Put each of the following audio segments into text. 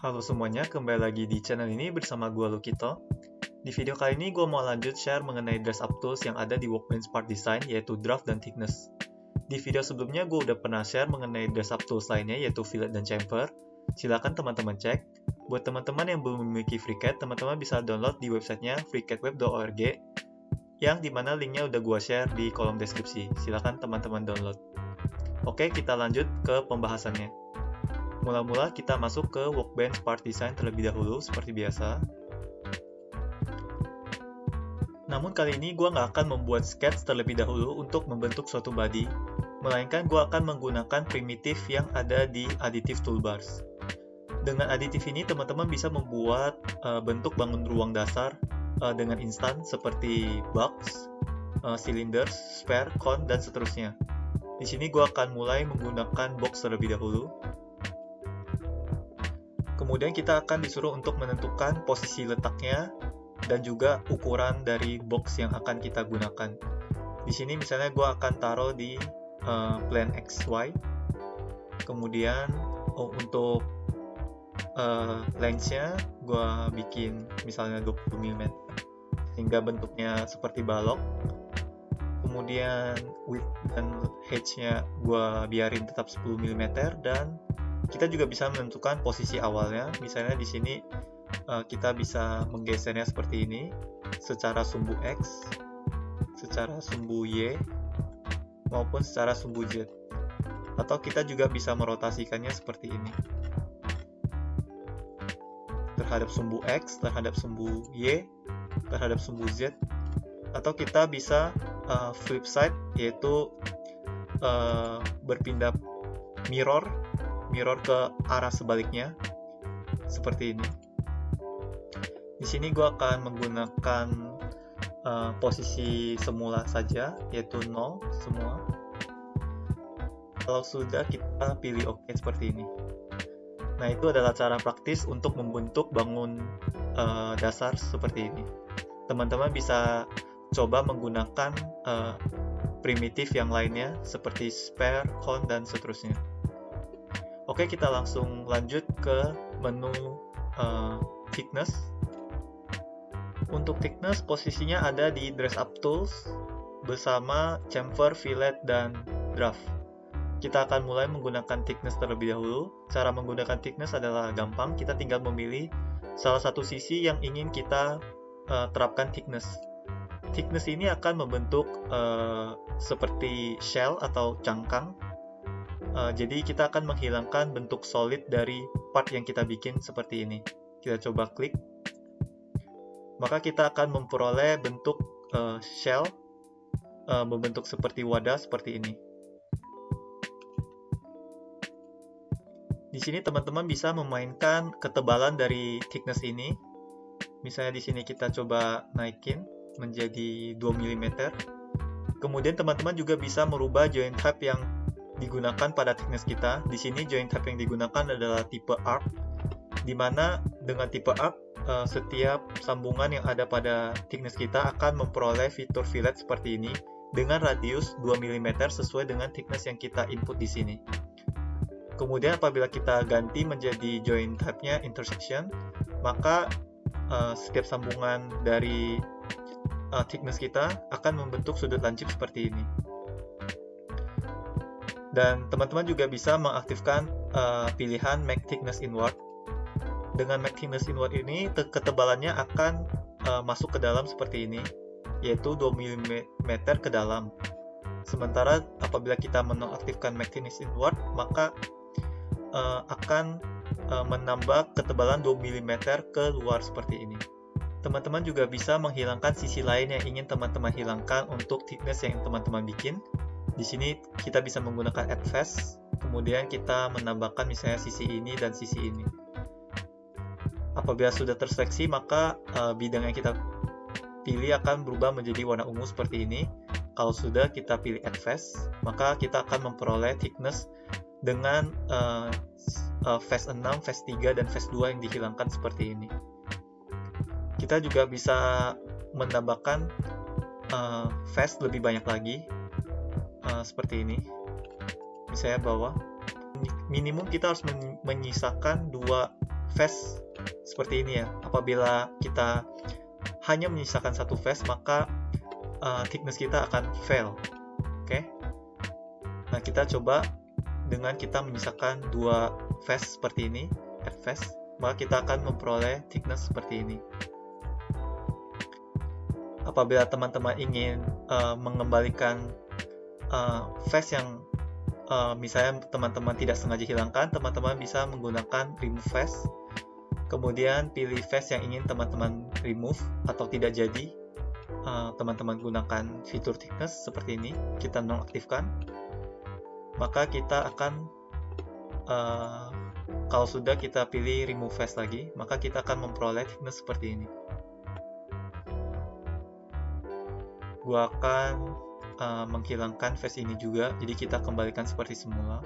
Halo semuanya, kembali lagi di channel ini bersama gue Lukito. Di video kali ini gue mau lanjut share mengenai dress up tools yang ada di Workbench Part Design, yaitu draft dan thickness. Di video sebelumnya gue udah pernah share mengenai dress up tools lainnya, yaitu fillet dan chamfer. Silahkan teman-teman cek. Buat teman-teman yang belum memiliki FreeCAD, teman-teman bisa download di websitenya freecadweb.org, yang dimana linknya udah gue share di kolom deskripsi. Silahkan teman-teman download. Oke, kita lanjut ke pembahasannya. Mula-mula kita masuk ke Workbench Part Design terlebih dahulu, seperti biasa. Namun kali ini gue nggak akan membuat sketch terlebih dahulu untuk membentuk suatu body, melainkan gue akan menggunakan primitif yang ada di Additive Toolbars. Dengan additive ini, teman-teman bisa membuat bentuk bangun ruang dasar dengan instan seperti box, cylinders, sphere, cone, dan seterusnya. Di sini gue akan mulai menggunakan box terlebih dahulu. Kemudian kita akan disuruh untuk menentukan posisi letaknya dan juga ukuran dari box yang akan kita gunakan. Di sini misalnya gue akan taruh di plane XY. Kemudian untuk length-nya gue bikin misalnya 20 mm sehingga bentuknya seperti balok. Kemudian width dan height-nya gue biarin tetap 10 mm dan kita juga bisa menentukan posisi awalnya. Misalnya di sini kita bisa menggesernya seperti ini, secara sumbu X, secara sumbu Y, maupun secara sumbu Z. Atau kita juga bisa merotasikannya seperti ini. Terhadap sumbu X, terhadap sumbu Y, terhadap sumbu Z. Atau kita bisa flip side, yaitu berpindah mirror ke arah sebaliknya seperti ini. Di sini gue akan menggunakan posisi semula saja, yaitu 0 semua. Kalau sudah, kita pilih OK seperti ini. Nah, itu adalah cara praktis untuk membentuk bangun dasar seperti ini. Teman-teman bisa coba menggunakan primitif yang lainnya seperti sphere, cone, dan seterusnya. Oke, kita langsung lanjut ke menu thickness. Untuk thickness, posisinya ada di dress up tools bersama chamfer, fillet, dan draft. Kita akan mulai menggunakan thickness terlebih dahulu. Cara menggunakan thickness adalah gampang, kita tinggal memilih salah satu sisi yang ingin kita terapkan thickness. Thickness ini akan membentuk seperti shell atau cangkang. Jadi kita akan menghilangkan bentuk solid dari part yang kita bikin seperti ini. Kita coba klik. Maka kita akan memperoleh bentuk shell, membentuk seperti wadah seperti ini. Di sini teman-teman bisa memainkan ketebalan dari thickness ini. Misalnya di sini kita coba naikin menjadi 2 mm. Kemudian teman-teman juga bisa merubah joint type yang digunakan pada thickness kita. Di sini joint type yang digunakan adalah tipe arc, di mana dengan tipe arc setiap sambungan yang ada pada thickness kita akan memperoleh fitur fillet seperti ini dengan radius 2 mm sesuai dengan thickness yang kita input di sini. Kemudian apabila kita ganti menjadi joint type-nya intersection, maka setiap sambungan dari thickness kita akan membentuk sudut lancip seperti ini. Dan teman-teman juga bisa mengaktifkan pilihan Make Thickness Inward. Dengan Make Thickness Inward ini, ketebalannya akan masuk ke dalam seperti ini, yaitu 2 mm ke dalam. Sementara apabila kita menonaktifkan Make Thickness Inward, maka akan menambah ketebalan 2 mm ke luar seperti ini. Teman-teman juga bisa menghilangkan sisi lain yang ingin teman-teman hilangkan untuk thickness yang teman-teman bikin. Di sini kita bisa menggunakan add face, kemudian kita menambahkan misalnya sisi ini dan sisi ini. Apabila sudah terseleksi, maka bidang yang kita pilih akan berubah menjadi warna ungu seperti ini. Kalau sudah kita pilih add face, maka kita akan memperoleh thickness dengan face 6, face 3, dan face 2 yang dihilangkan seperti ini. Kita juga bisa menambahkan face lebih banyak lagi. Seperti ini. Misalnya bawah minimum kita harus menyisakan 2 face seperti ini ya. Apabila kita hanya menyisakan satu face, maka thickness kita akan fail. Oke. Nah, kita coba dengan kita menyisakan dua face seperti ini, add face, maka kita akan memperoleh thickness seperti ini. Apabila teman-teman ingin mengembalikan face yang misalnya teman-teman tidak sengaja hilangkan, teman-teman bisa menggunakan remove face, kemudian pilih face yang ingin teman-teman remove atau tidak jadi. Teman-teman gunakan fitur thickness seperti ini, kita nonaktifkan, maka kita akan kalau sudah kita pilih remove face lagi, maka kita akan memperoleh thickness seperti ini. Gua akan menghilangkan face ini juga, jadi kita kembalikan seperti semula.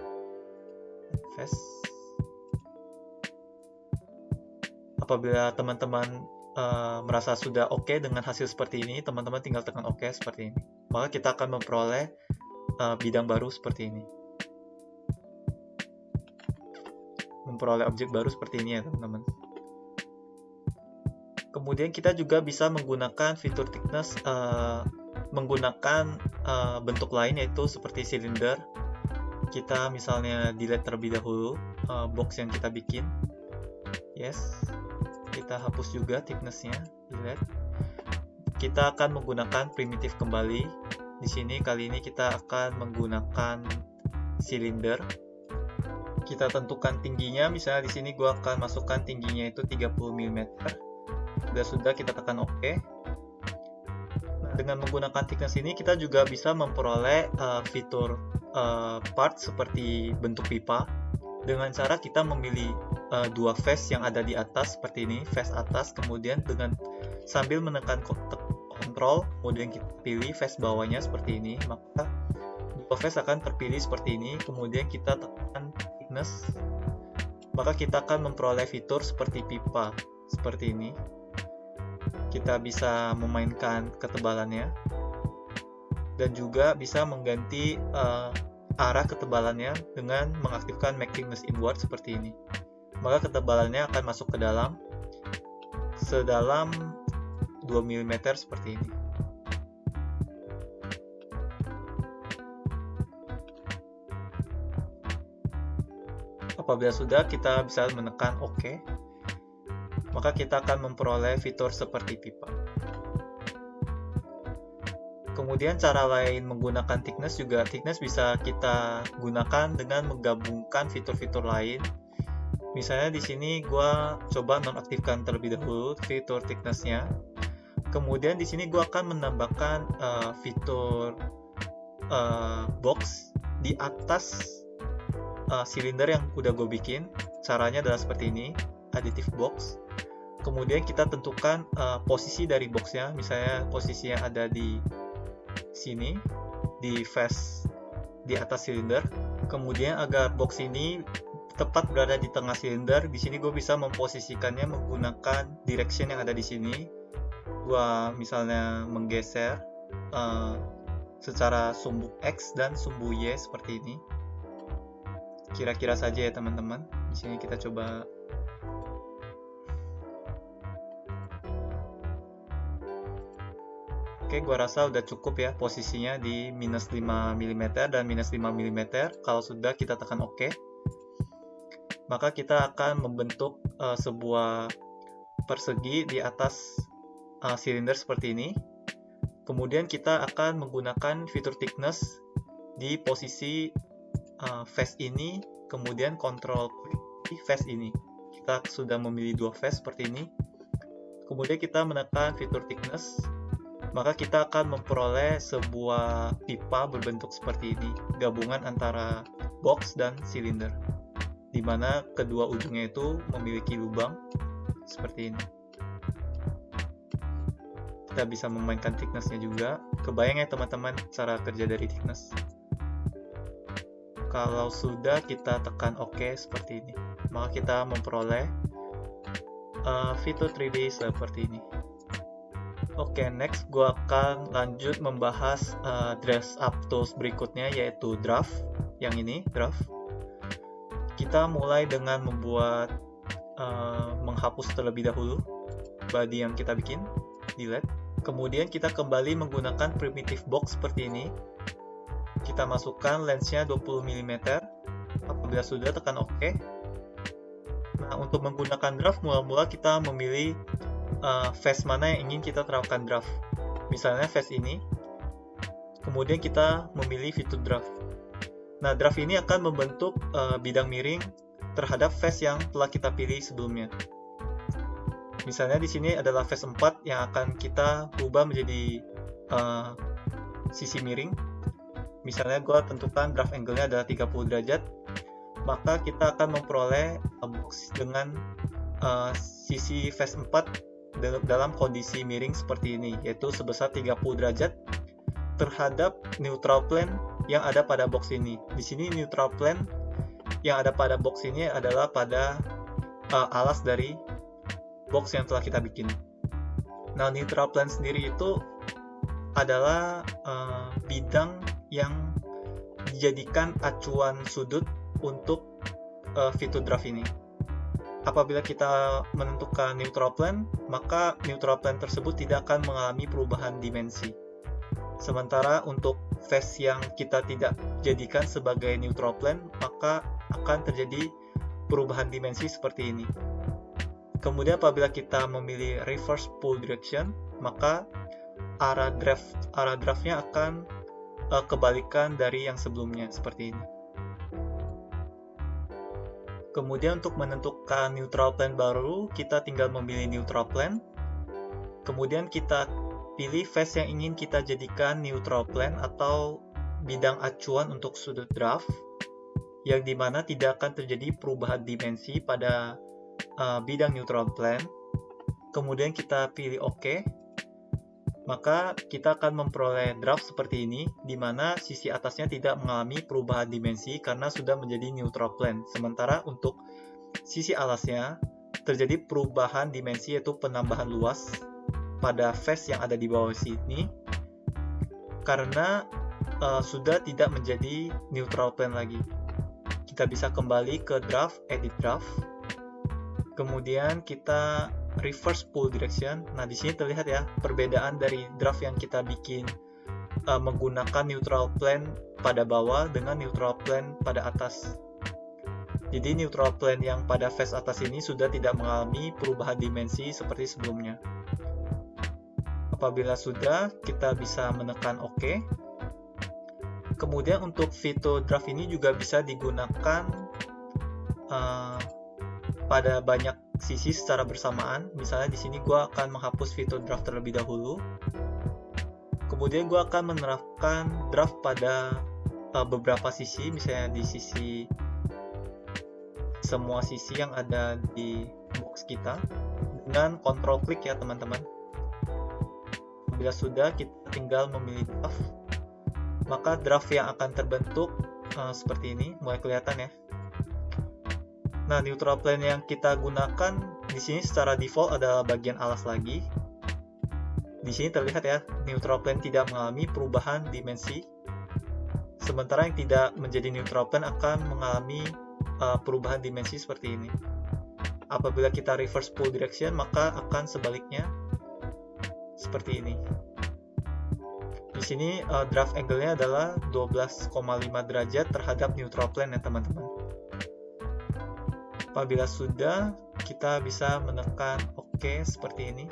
Face. Apabila teman-teman merasa sudah oke dengan hasil seperti ini, teman-teman tinggal tekan oke seperti ini. Maka kita akan memperoleh bidang baru seperti ini. Memperoleh objek baru seperti ini ya teman-teman. Kemudian kita juga bisa menggunakan fitur thickness menggunakan bentuk lain, yaitu seperti silinder. Kita misalnya delete terlebih dahulu box yang kita bikin. Yes. Kita hapus juga thickness-nya, delete. Kita akan menggunakan primitif kembali. Di sini kali ini kita akan menggunakan silinder. Kita tentukan tingginya, misalnya di sini gua akan masukkan tingginya itu 30 mm. Sudah kita tekan OK. Dengan menggunakan thickness ini kita juga bisa memperoleh fitur part seperti bentuk pipa dengan cara kita memilih dua face yang ada di atas seperti ini, face atas, kemudian dengan sambil menekan kontrol, kemudian kita pilih face bawahnya seperti ini, maka dua face akan terpilih seperti ini, kemudian kita tekan thickness, maka kita akan memperoleh fitur seperti pipa seperti ini. Kita bisa memainkan ketebalannya dan juga bisa mengganti arah ketebalannya dengan mengaktifkan make thickness inward seperti ini. Maka ketebalannya akan masuk ke dalam sedalam 2 mm seperti ini. Apabila sudah, kita bisa menekan OK. Maka kita akan memperoleh fitur seperti pipa. Kemudian cara lain menggunakan thickness juga, thickness bisa kita gunakan dengan menggabungkan fitur-fitur lain. Misalnya di sini gua coba nonaktifkan terlebih dahulu fitur thickness-nya. Kemudian di sini gua akan menambahkan fitur box di atas silinder yang udah gue bikin. Caranya adalah seperti ini, additive box. Kemudian kita tentukan posisi dari boxnya, misalnya posisinya ada di sini, di face di atas silinder. Kemudian agar box ini tepat berada di tengah silinder, di sini gue bisa memposisikannya menggunakan direction yang ada di sini. Gue misalnya menggeser secara sumbu X dan sumbu Y seperti ini. Kira-kira saja ya teman-teman. Di sini kita coba. Oke, gua rasa udah cukup ya posisinya di minus 5 mm dan minus 5 mm. Kalau sudah, kita tekan OK. Maka kita akan membentuk sebuah persegi di atas silinder seperti ini. Kemudian kita akan menggunakan fitur thickness di posisi face ini, kemudian kontrol di face ini. Kita sudah memilih dua face seperti ini. Kemudian kita menekan fitur thickness. Maka kita akan memperoleh sebuah pipa berbentuk seperti ini, gabungan antara box dan silinder, di mana kedua ujungnya itu memiliki lubang seperti ini. Kita bisa memainkan thickness-nya juga. Kebayang ya teman-teman cara kerja dari thickness. Kalau sudah, kita tekan OK seperti ini, maka kita memperoleh fitur 3D seperti ini. Oke, next gue akan lanjut membahas dress up tools berikutnya, yaitu draft. Yang ini, draft. Kita mulai dengan membuat menghapus terlebih dahulu body yang kita bikin, delete. Kemudian kita kembali menggunakan primitive box seperti ini. Kita masukkan lensnya 20 mm. Apabila sudah, tekan OK. Nah, untuk menggunakan draft, mula-mula kita memilih face mana yang ingin kita terapkan draft. Misalnya face ini. Kemudian kita memilih fitur draft. Nah, draft ini akan membentuk bidang miring terhadap face yang telah kita pilih sebelumnya. Misalnya di sini adalah face 4 yang akan kita ubah menjadi sisi miring. Misalnya gue tentukan draft angle-nya adalah 30 derajat, maka kita akan memperoleh box dengan sisi face 4 dalam kondisi miring seperti ini, yaitu sebesar 30 derajat terhadap neutral plane yang ada pada box ini. Di sini neutral plane yang ada pada box ini adalah pada alas dari box yang telah kita bikin. Nah, neutral plane sendiri itu adalah bidang yang dijadikan acuan sudut untuk fitur draft ini. Apabila kita menentukan neutral plane, maka neutral plane tersebut tidak akan mengalami perubahan dimensi. Sementara untuk face yang kita tidak jadikan sebagai neutral plane, maka akan terjadi perubahan dimensi seperti ini. Kemudian apabila kita memilih reverse pull direction, maka arah draftnya akan kebalikan dari yang sebelumnya seperti ini. Kemudian untuk menentukan neutral plane baru, kita tinggal memilih neutral plane. Kemudian kita pilih face yang ingin kita jadikan neutral plane atau bidang acuan untuk sudut draft, yang dimana tidak akan terjadi perubahan dimensi pada bidang neutral plane. Kemudian kita pilih OK, maka kita akan memperoleh draft seperti ini, di mana sisi atasnya tidak mengalami perubahan dimensi karena sudah menjadi neutral plane. Sementara untuk sisi alasnya terjadi perubahan dimensi, yaitu penambahan luas pada face yang ada di bawah sini karena sudah tidak menjadi neutral plane lagi. Kita bisa kembali ke draft, edit draft. Kemudian kita reverse pull direction. Nah, di sini terlihat ya perbedaan dari draft yang kita bikin menggunakan neutral plane pada bawah dengan neutral plane pada atas. Jadi neutral plane yang pada face atas ini sudah tidak mengalami perubahan dimensi seperti sebelumnya. Apabila sudah, kita bisa menekan OK. Kemudian untuk fitur draft ini juga bisa digunakan pada banyak sisi secara bersamaan. Misalnya di sini gue akan menghapus fitur draft terlebih dahulu. Kemudian gue akan menerapkan draft pada beberapa sisi, misalnya di semua sisi yang ada di box kita dengan control klik ya teman-teman. Bila sudah, kita tinggal memilih draft, maka draft yang akan terbentuk seperti ini, mulai kelihatan ya. Nah, neutral plane yang kita gunakan di sini secara default adalah bagian alas lagi. Di sini terlihat ya, neutral plane tidak mengalami perubahan dimensi. Sementara yang tidak menjadi neutral plane akan mengalami perubahan dimensi seperti ini. Apabila kita reverse pull direction, maka akan sebaliknya seperti ini. Di sini draft angle-nya adalah 12,5 derajat terhadap neutral plane ya teman-teman. Apabila sudah, kita bisa menekan OK seperti ini.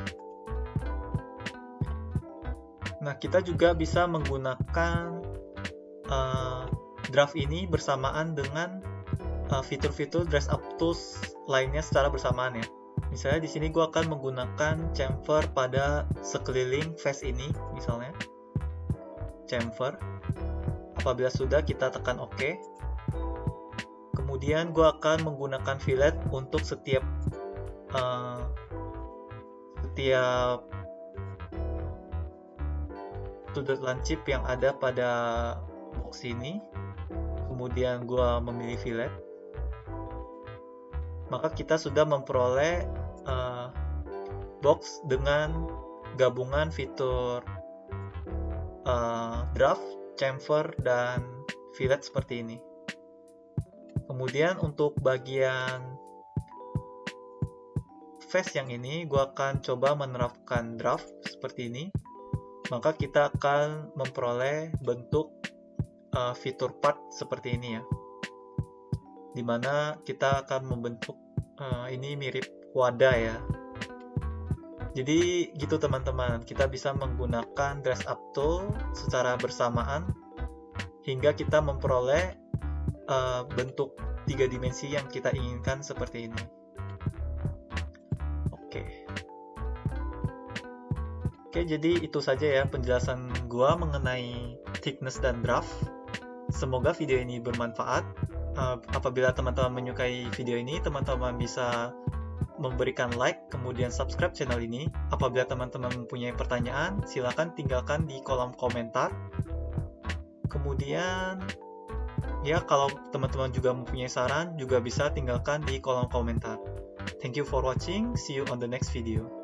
Nah, kita juga bisa menggunakan draft ini bersamaan dengan fitur-fitur dress up tools lainnya secara bersamaan ya. Misalnya di sini gue akan menggunakan chamfer pada sekeliling face ini, misalnya chamfer. Apabila sudah, kita tekan OK. Kemudian gue akan menggunakan fillet untuk setiap sudut lancip yang ada pada box ini. Kemudian gue memilih fillet, maka kita sudah memperoleh box dengan gabungan fitur draft, chamfer, dan fillet seperti ini. Kemudian untuk bagian phase yang ini, gue akan coba menerapkan draft seperti ini. Maka kita akan memperoleh bentuk fitur part seperti ini ya. Dimana kita akan membentuk ini mirip wadah ya. Jadi gitu teman-teman, kita bisa menggunakan dress up tool secara bersamaan hingga kita memperoleh bentuk 3 dimensi yang kita inginkan seperti ini. Oke, jadi itu saja ya penjelasan gua mengenai thickness dan draft. Semoga video ini bermanfaat. Apabila teman-teman menyukai video ini, teman-teman bisa memberikan like, kemudian subscribe channel ini. Apabila teman-teman mempunyai pertanyaan, silakan tinggalkan di kolom komentar. Kemudian, ya kalau teman-teman juga mempunyai saran, juga bisa tinggalkan di kolom komentar. Thank you for watching. See you on the next video.